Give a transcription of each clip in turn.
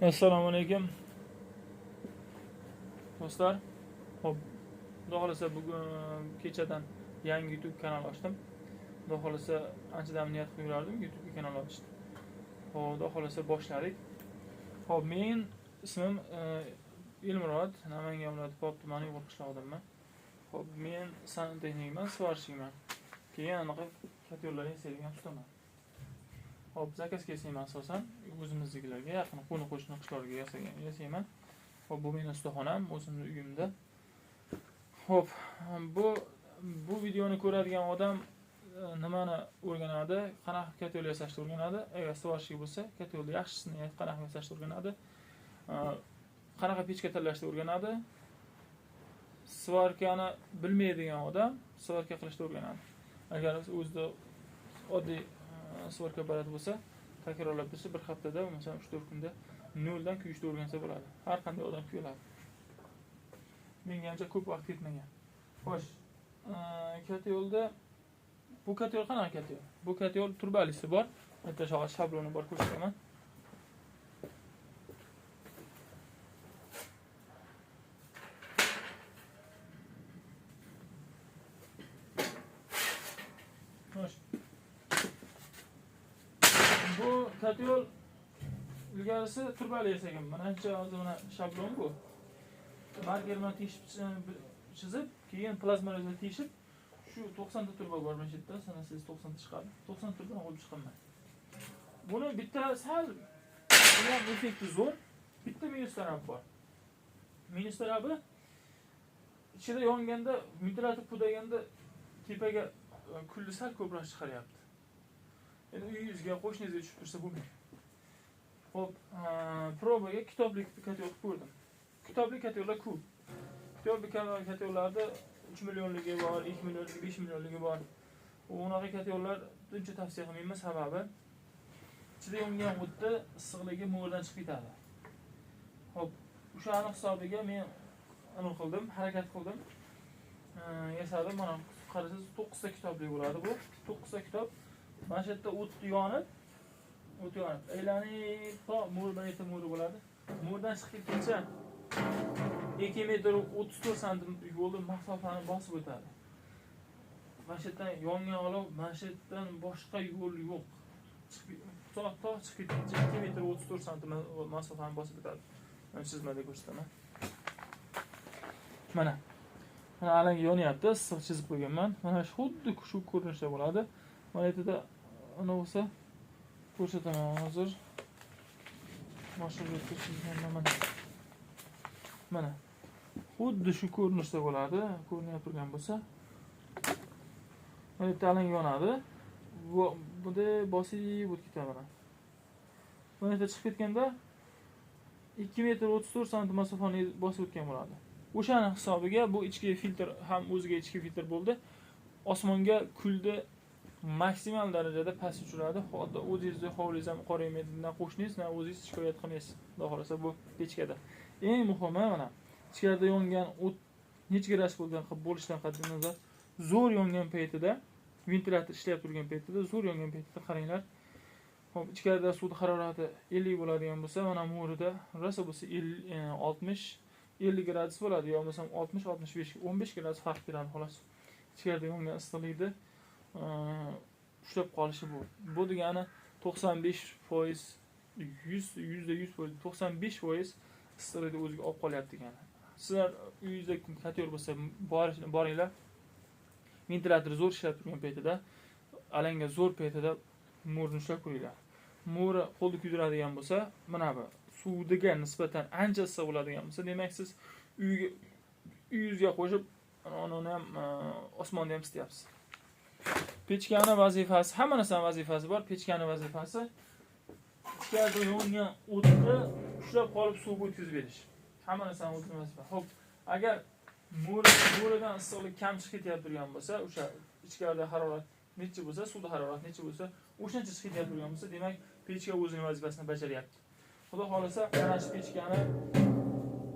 Assalomu alaykum do'stlar. Xo'p, xudo xolasa bugun kechadan yangi YouTube kanal ochdim. Xudo xolasa anchadan niyat qilib yurardim YouTube kanal ochishni. Xo'p, xudo xolasa boshladik. Xo'p, men ismim Elmurod, Namangan viloyati Pop tumani Uyg'ur qishlog'idanman. Xo'p, men santexnikman, svarshikman. Keyin anaqa katerlarni sevgan ustaman. Xo'p, zakaz kesayman asosan o'zimiznikilarga yaqin qo'ni qo'shni qishloqlarga yasayman. Xo'p, bu mening ustaxonam, o'zimning uyimda. Xo'p, bu videoni ko'radigan odam nimani o'rganadi? Qanaqa katel yasashni o'rganadi? Agar svarshik bo'lsa, katelni yaxshisini qanaqa yasashni o'rganadi? Qanaqa pechka tanlashni o'rganadi? Svarkani bilmaydigan odam svarka qilishni o'rganadi. Agar o'zida oddiy svarka aparati bo'lsa, takrorlab tursa bir haftada, masalan 3-4 kunda noldan kuyishni o'rgansa bo'ladi. Har qanday odam kuya oladi. Menga ancha ko'p vaqt ketmagan. Xo'sh, katelda bu katel qanaqa katel? Bu katel turbalisi bor. Bitta shabloni bor, ko'rsataman. Xo'sh. Bu katel ilgarisi turbali yasagan. Mana hozir mana shablon bu. Marker bilan chizib, keyin plazmalarga teshib, shu 90 ta turba bor mana yerda, sanasiz 90 ta chiqadi. 90 turbadan olib chiqaman. Buni bitta sal bular effekti zo'r. Bitta minus tarafi bor. Minus tarafi ichida yonganda, ventilator qudaganda tepaga kulni sal ko'proq chiqaryapti. Endi uyingizga, qo'shningizga tushib tursa bo'lmaydi. Xo'p, probaga kitoblik katel qilib ko'rdim. Kitoblik katellar ko'p. Kitoblik katellarda 3 millionligi bor, 2 millionligi, 5 millionligi bor. Unaqa katellar uncha tavsiya qilmayman, sababi ichida yongan o'tda issiqligi mo'rdan chiqib ketadi. Xo'p, o'shani hisobiga men aniq qildim, harakat qildim. Yasadim, mana qarasangiz 9 ta kitoblik bo'ladi bu. 9 ta kitob. Mana shu yerda o't yonib, aylanib, to mo'rdan yetib mo'ri bo'ladi. Mo'rdan chiqib ketguncha 2 metr 34 santim yo'lni masofani bosib o'tadi. Mana shu yerdan yongan olov, mana shu yerdan boshqa yo'l yo'q. To chiqib ketguncha 2 metr 34 santim masofani bosib o'tadi. Mana chizmada ko'rsataman. Mana alanga yonyapti, issiq chizib qo'yganman. Mana xuddi shu ko'rinishda bo'ladi. Mana yerda ana bo'lsa ko'rsataman hozir. Mashinaga ko'rsataman. Mana xuddi shu ko'rinishda bo'ladi. Ko'rinib turgan bo'lsa, mana yerda alanga yonadi. Bunda bosib o'tib ketadi mana. Mana yerda chiqib ketganda 2 metr 34 santim masofani bosib o'tgan bo'ladi. O'shani hisobiga bu ichki filtr ham o'ziga ichki filtr bo'ldi. Osmonga kulni maksimal darajada past uchiradi. Hatto o'zingizni hovlingiz ham qoraymaydigan qo'shningiz, o'zingiz shikoyat qilmaysiz. Xudo xolasa bu pechkada. Eng muhimi mana ichkarida yongan o't necha grad bo'lgan bo'lishidan qat'iy nazar, zo'r yongan paytida, ventilator ishlab turgan paytida, zo'r yongan paytida qaranglar. Hop, ichkarida suvning harorati 50 bo'ladigan bo'lsa, mana mo'rida rosa bo'lsa 60-50 gradus bo'ladi, yo bo'lmasa 60-65 gradus farq beradi xolos. Ichkarida yongan issiqlikni ushlab qolishi bu. Bu degani 95%, 100% 95% issiqlikni o'ziga olib qolyapti degani. Sizlar uyingizda katel bo'lsa, boringlar. Ventilator zo'r ishlab turgan paytida, alanga zo'r paytida mo'rni ushlab qo'yinglar. Mo'ri qo'lda kuydiradigan bo'lsa, mana bu suvga nisbatan ancha issiq bo'ladigan bo'lsa, demak siz uyingizga qo'shib, uni ham osmonni ham isityapsiz. Pechkani vazifasi, hamma narsaning vazifasi bor. Pechkani vazifasi ichkarida yongan o'tni ushlab qolib suvga o'tkazib berish. Hamma narsaning o'zining vazifasi. Xo'p, agar mo'ridan issiqlik kam chiqib ketayotgan bo'lsa, o'sha ichkarida harorat necha bo'lsa, suvda harorat necha bo'lsa, o'shancha chiqib ketayotgan bo'lsa, demak, pechka o'zining vazifasini bajaryapti. Xudo xolasa, mana shu pechkani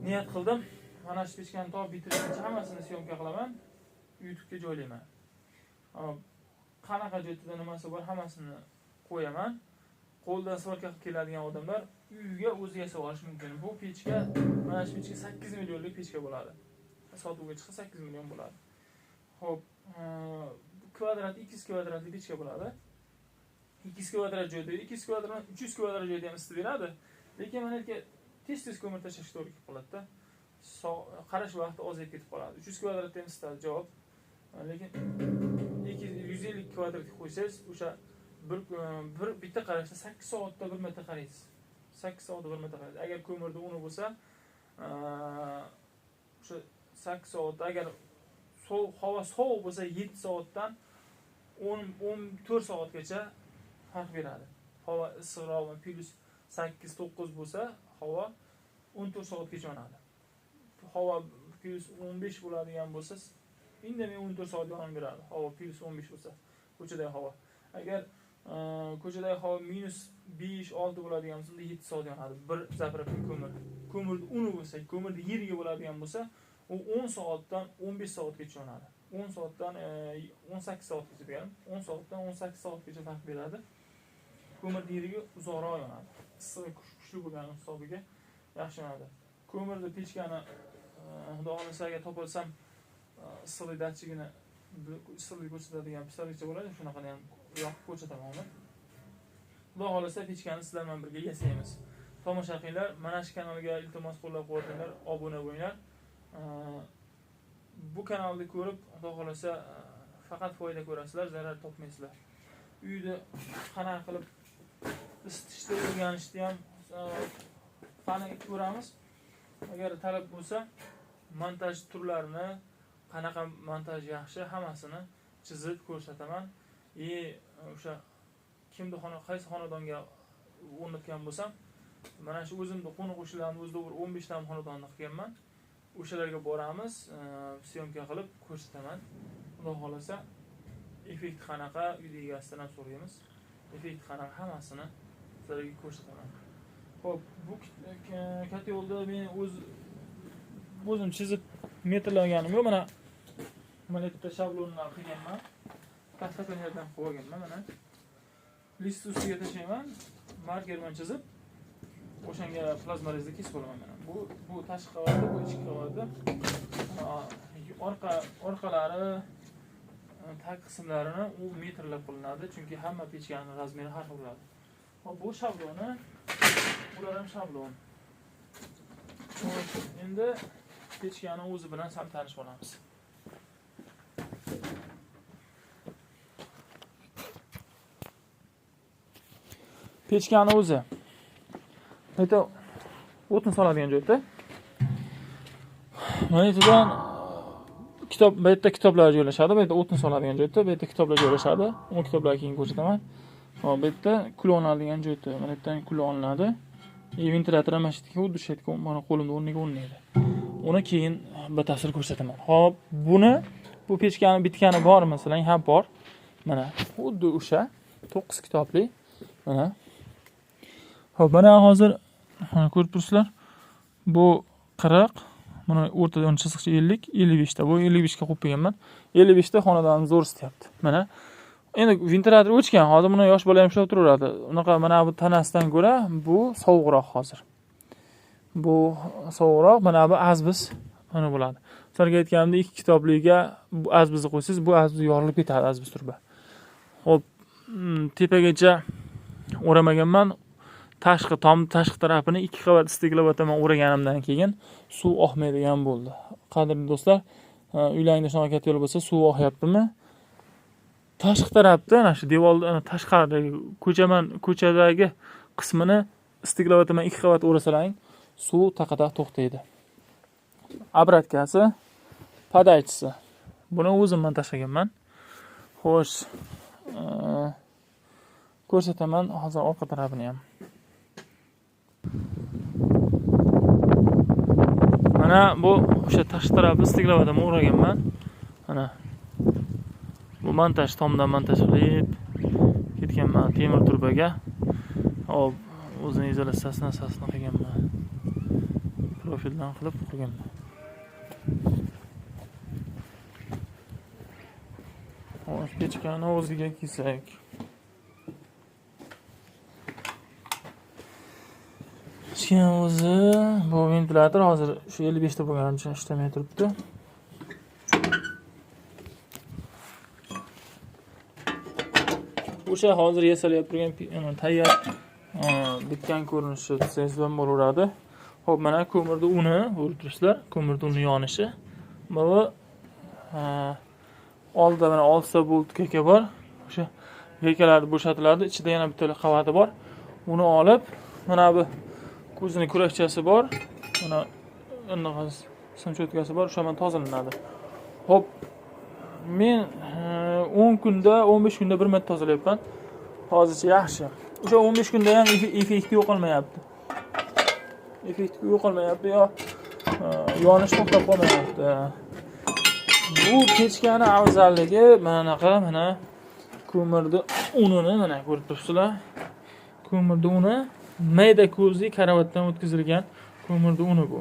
niyat qildim. Mana shu pechkani to bitirguncha hammasini syomka qilaman, YouTube'ga joylayman. Qanaqa joyda nimasi bor, hammasini qo'yaman. qo'ldan svorka qilib keladigan odamlar uyiga o'zi yasab olish mumkin. Bu pechka, mana shu pechka 8 millionlik pechka bo'ladi. Sotuvga chiqsa 8 million bo'ladi. Xo'p, kvadrat 200 kvadratli pechka bo'ladi. 200 kvadrat joyda 200 kvadrat 300 kvadrat joyda ham isitib beradi. Lekin mana yerga tez ko'mir tashlash to'g'ri kelib qoladi-da. Qarash vaqti ozayib ketib qoladi. 300 kvadratda ham isitadi javob. Lekin 150 kvadratga qo'ysangiz, o'sha bitta qarashda 8 soatda bir marta qaraysiz. 8 soatda bir marta qaraysiz. Agar ko'mirda uni bo'lsa, o'sha 8 soatda, agar havo sovuq bo'lsa 7 soatdan 14 soatgacha farq beradi. Havo issiqroq, plus 8-9 bo'lsa, havo 14 soatgacha yonadi. Havo plus 15 bo'ladigan bo'lsa, indamay 14 soat yonib beradi. Havo plus 15 bo'lsa, ko'chadagi havo. Agar ko'chadagi havo minus 5-6 bo'ladigan bo'lsa, 7 soat yonadi. Bir zapravka ko'mir. Ko'mirni uni bo'lsa, ko'mirni yeriga bo'ladigan bo'lsa, u 10 soatdan 15 soatgacha yonadi. 10 soatdan 18 soatgacha deganim. 10 soatdan 18 soatgacha farq beradi. Ko'mirni yeriga uzoqroq yonadi. Issiq kuchli bo'lgan hisobiga yaxshi yonadi. Ko'mirni pechkani xudo xolasa agar topolsam issiqlik datchigini issiqlik ko'rsatadigan pistoletcha bo'ladi, shunaqani ham yoqib ko'rsataman uni. Xudo xolasa pechkani sizlar bilan birga yasaymiz. Tomosha qilinglar, mana shu kanalga iltimos qo'llab-quvvatlanglar, obuna bo'linglar. Bu kanalni ko'rib, xudo xolasa faqat foyda ko'rasizlar, zarar topmaysizlar. Uyda qanaqa qilib isitishni o'rganishni ham qani ko'ramiz. Agar talab bo'lsa, montaj turlarini, qanaqa montaj yaxshi, hammasini chizib ko'rsataman. O'sha kimni qaysi xonadonga o'rnatgan bo'lsam, mana shu o'zimni qo'ni-qo'shnilarimni o'zida 15 ta xonadonni qilganman. O'shalarga boramiz, syomka qilib ko'rsataman. Xudo xolasa, effekt qanaqa uyda egasidan ham so'raymiz. Effekt qanaqa hammasini sizlarga ko'rsataman. Xo'p, bu katta yo'lda men o'zim chizib metrlaganim yo'q. Mana bitta shablonlar qilganman. Taxtalardan qilib olganman mana. List ustiga tashlayman, marker bilan chizib, o'shanga plazma rezda kesib olaman mana. Bu tashqi qavati, bu ichki qavati. Orqalari, tag qismlarini u metrlab qilinadi, chunki hamma pechkaning razmeri har xil bo'ladi. Bu shabloni, bular ham shablon. Endi pechkaning o'zi bilan ham tanishib olamiz. Pechkani o'zi. Ayta o'tin soladigan joyda. Mana yerdan bu yerda kitoblar joylashadi, bu yerda o'tin soladigan joyda, bu yerda kitoblar joylashadi. U kitoblarni keyin ko'rsataman. Hop, bu yerda kul olinadigan joyda. Mana yerdan kul olinadi. Ventilyator ham mana xuddi shu yerga mana qo'limda o'rniga o'rnaydi. Uni keyin batafsil ko'rsataman. Hop, bu pechkani bitkani bor masalan, ham bor. Mana xuddi o'sha 9 kitobli. Mana. Hop, mana hozir ko'rib turibsizlar. Bu 40, mana o'rtada chiziqcha 50, 55 ta. Bu 55 ga qo'yib qo'yganman. 55 ta xonadonni zo'r isitayapti. Mana endi ventilyator o'chgan, hozir buni yosh bola ham ishlab turaveradi. Unaqa mana bu tanasidan ko'ra bu sovuqroq hozir. Bu sovuqroq, mana bu azbiz mana bo'ladi. Sizlarga aytganimdek, 2 kitobligiga bu azbizni qo'ysangiz, bu azbiz yorilib ketadi, azbiz turba. Hop, tepagacha o'ramaganman. Tashqi tarafini 2 qavat istiklavaman o'raganimdan keyin suv oqmaydigan bo'ldi. Qadrli do'stlar, uylaringizda shunaqa katta yo'l bo'lsa, suv oqyaptimi? Tashqi tarafda, ana shu devorning tashqaridagi ko'chadagi qismini istiklavaman 2 qavat o'rasalaring, suv taqada to'xtaydi. Obratkasi, podaychisi. Buni o'zim montajlaganman. Xo'sh, ko'rsataman hozir orqa tarafini ham. Mana bu o'sha tashqi tarafni istiklavadan o'raganman. Mana bu montaj tomdan montajlab ketganman temir turbaga. Hop, o'zini izolyatsiyasini asosini qilganman. Profildan qilib qo'yganman. Hop, pechkani o'ziga kelsak. pechkan o'zi bu ventilyator hozir shu 55 ta bo'lganicha ishlamay turibdi. O'sha hozir yasalayotib turgan tayyor bitgan ko'rinishi desangiz ham bo'laveradi. Xo'p, mana ko'mirni uni ko'rib turibsizlar, ko'mirni uni yonishi. Bu oldida mana 6 ta bolt keka bor. O'sha kekalarni bo'shatiladi, ichida yana bitta qavati bor. Uni olib, mana bu ko'zining kurakchasi bor. Mana anaqa simchotkasi bor, o'sha bilan tozalanadi. Xo'p, men 10 kunda, 15 kunda bir marta tozalayapman. Hozircha yaxshi. O'sha 15 kunda ham effekti yo'qolmayapti. Effekti yo'qolmayapti yo yonish to'xtab qolmayapti. Bu pechkani afzalligi manaqa mana ko'mirni unini mana ko'rib turibsizlar. Ko'mirni uni mayda ko'zli karavotdan o'tkazilgan ko'mirni uni bu.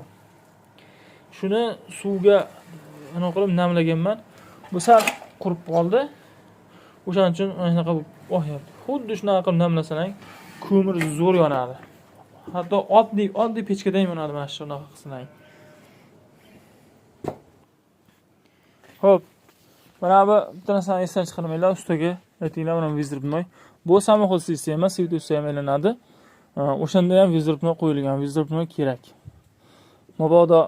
Shuni suvga anaqa qilib namlaganman. Bu sal qurib qoldi. O'shaning uchun anaqa bo'lyapti. Xuddi shunaqa qilib namlasang, ko'mir zo'r yonadi. Hatto oddiy pechkada ham yonadi mana shunaqa qilsang. Xo'p. Mana bu bitta narsani esdan chiqarmanglar, ustiga aytinglar, mana vizirpnoy. Bu samoxod sistema, svetlusa ham aylanadi. O'shanda ham vizirpnoy qo'yilgan, vizirpnoy kerak. Mabodo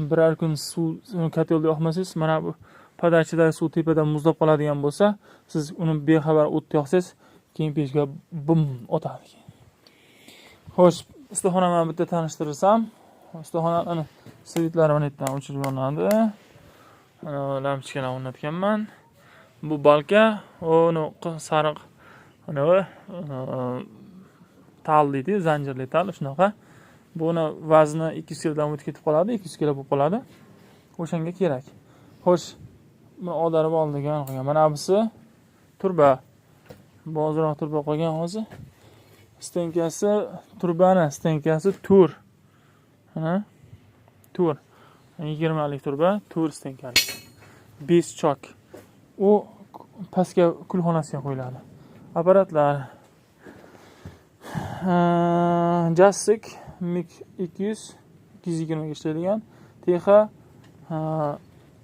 biror kun suv kotelda yoqmasangiz, mana bu podachadagi suv tepadan muzlab qoladigan bo'lsa, siz uni bexabar o'tda yoqsangiz, keyin pechga bum o'tadi. Xo'sh, ustaxonamni bitta tanishtirsam, ustaxona ana svetlari mana yerdan o'chirib yonadi. Mana lampochkalarni o'rnatganman. Bu balka, uni sariq ana tal deydi, zanjirli tal shunaqa. Buni vazni 200 kilodan o'tib ketib qoladi, 200 kilo bo'lib qoladi. O'shanga kerak. Xo'sh, men odarib oldigan qo'ygan. Mana bunisi turba. Bozoroq turba qo'ygan hozir. Stenkasi turbani, stenkasi tur. Mana tur. 20 lik turba, tur stenkali. 5 chok. U pastga kulxonasiga qo'yiladi. Apparatlar Jassik MiG 200 220 ga ishlaydigan. Texa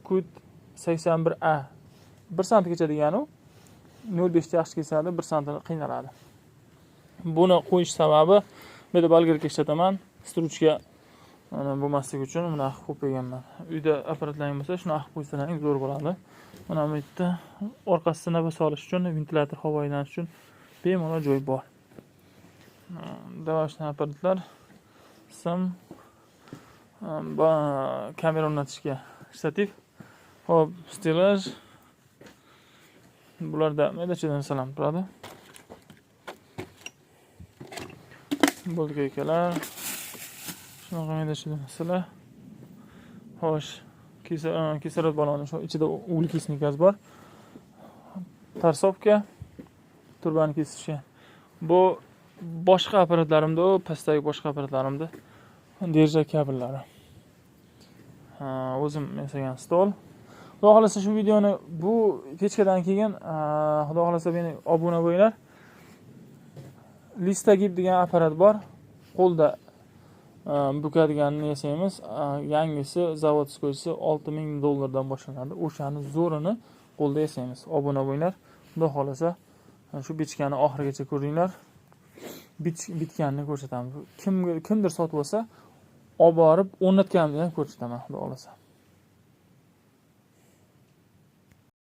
Kut 81A 1 santgacha degani u 0.5 ta yaxshi kesadi, 1 sant qiynaladi. Buni qo'yish sababi men de balgarga ishlataman, struchka bo'lmasligi uchun buni qo'yib qo'yganman. Uyda apparatlaring bo'lsa, shuni qo'yib qo'ysalaring zo'r bo'ladi. Mana bu yerda orqasida nafas olish uchun, ventilyator havo aylanish uchun bemalol joy bor. Davashli apparatlar sim kamera o'rnatishga shtativ. Hop, stilaj. Bularda medachidan salam turadi. Bo'ldi akalar. Shunaqa medachidan salam. Xo'sh, kislorod baloni shu ichida uglekislik gaz bor. Tarsovka, turbani kesishga. Bu boshqa apparatlarimda, pastdagi boshqa apparatlarimda derja kabellari. O'zim yasagan stol. Xudo xolasa shu videoni bu pechkadan keyin xudo xolasa meni obuna bo'linglar. Listagib degan apparat bor. Qo'lda bukadiganini yasaymiz. Yangisi zavodskoysi $6000 boshlanadi. O'shani zo'rini qo'lda yasaymiz. Obuna bo'linglar. Xudo xolasa shu pechkani oxirigacha ko'ringlar. Bitganini ko'rsataman. Kimdir sotib olsa, olib borib o'rnatganimni ham ko'rsataman, xudo xolasa.